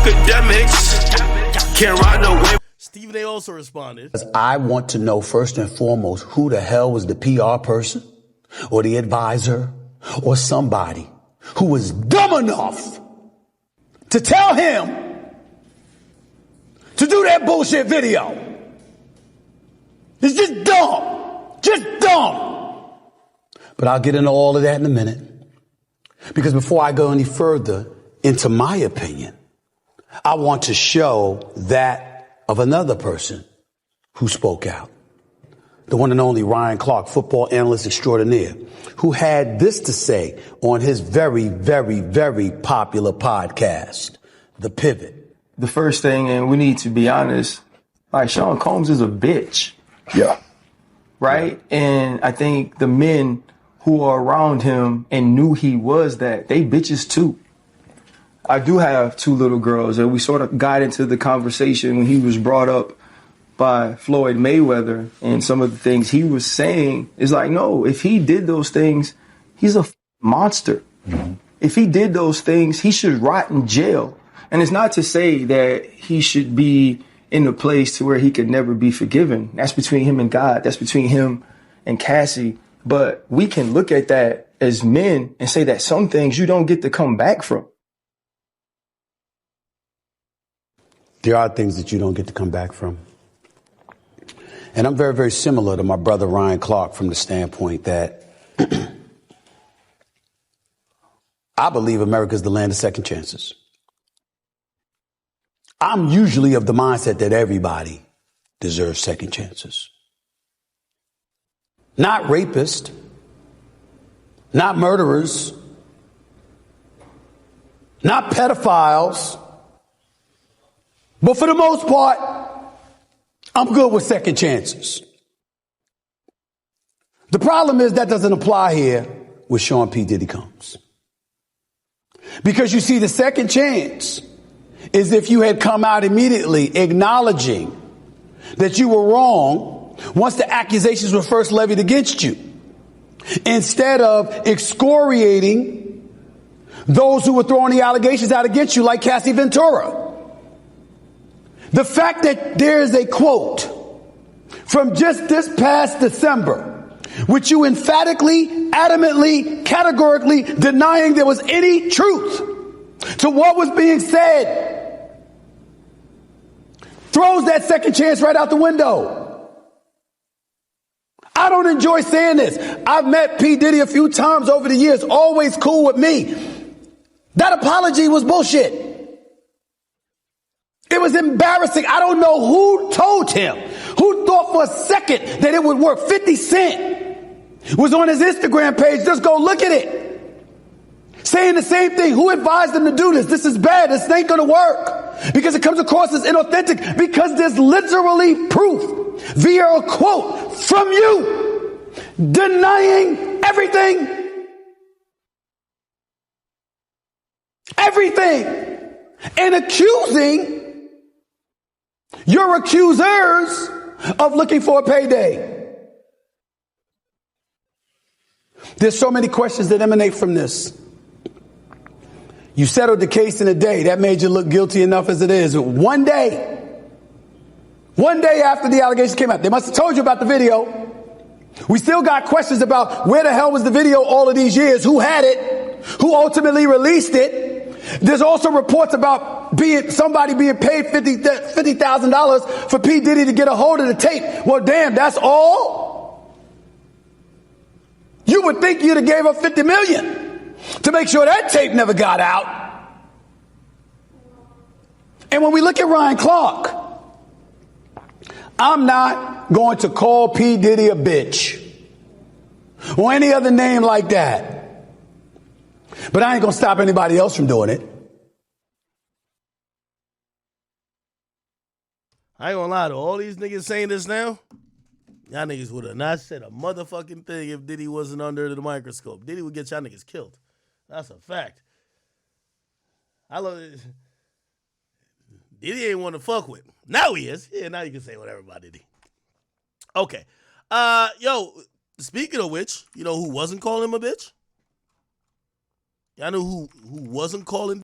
Akademiks can't ride no wave. Stephen A. also responded. I want to know first and foremost who the hell was the PR person or the advisor or somebody who was dumb enough to tell him to do that bullshit video. It's just dumb. Just dumb. But I'll get into all of that in a minute. Because before I go any further into my opinion, I want to show that of another person who spoke out. The one and only Ryan Clark, football analyst extraordinaire, who had this to say on his very, very, very popular podcast, The Pivot. The first thing, and we need to be honest, like Sean Combs is a bitch. Yeah. Right? Yeah. And I think the men who are around him and knew he was that, they bitches too. I do have two little girls, and we sort of got into the conversation when he was brought up by Floyd Mayweather, and some of the things he was saying is like, no, if he did those things, he's a monster. Mm-hmm. If he did those things, he should rot in jail. And it's not to say that he should be in a place to where he could never be forgiven. That's between him and God. That's between him and Cassie. But we can look at that as men and say that some things you don't get to come back from. There are things that you don't get to come back from. And I'm very, very similar to my brother Ryan Clark from the standpoint that I believe America's the land of second chances. I'm usually of the mindset that everybody deserves second chances. Not rapists, not murderers, not pedophiles, but for the most part, I'm good with second chances. The problem is that doesn't apply here with Sean P. Diddy Combs. Because you see, the second chance is if you had come out immediately acknowledging that you were wrong once the accusations were first levied against you, instead of excoriating those who were throwing the allegations out against you, like Cassie Ventura. The fact that there is a quote from just this past December, which you emphatically, adamantly, categorically denying there was any truth to what was being said, throws that second chance right out the window. I don't enjoy saying this. I've met P. Diddy a few times over the years, always cool with me. That apology was bullshit. It was embarrassing. I don't know who told him, who thought for a second that it would work. 50 Cent was on his Instagram page. Just go look at it. Saying the same thing. Who advised him to do this? This is bad. This ain't going to work. Because it comes across as inauthentic. Because there's literally proof via a quote from you denying everything. Everything. And accusing your accusers of looking for a payday. There's so many questions that emanate from this. You settled the case in a day. That made you look guilty enough as it is. One day after the allegations came out, they must have told you about the video. We still got questions about where the hell was the video all of these years? Who had it? Who ultimately released it? There's also reports about somebody being paid $50,000 for P. Diddy to get a hold of the tape. Well, damn, that's all? You would think you'd have gave up $50 million to make sure that tape never got out. And when we look at Ryan Clark, I'm not going to call P. Diddy a bitch or any other name like that. But I ain't going to stop anybody else from doing it. I ain't gonna lie to all these niggas saying this now. Y'all niggas would have not said a motherfucking thing if Diddy wasn't under the microscope. Diddy would get y'all niggas killed. That's a fact. I love it. Diddy ain't want to fuck with. Now he is. Yeah, now you can say whatever about Diddy. Okay. Yo, speaking of which, you know who wasn't calling him a bitch? Y'all know who wasn't calling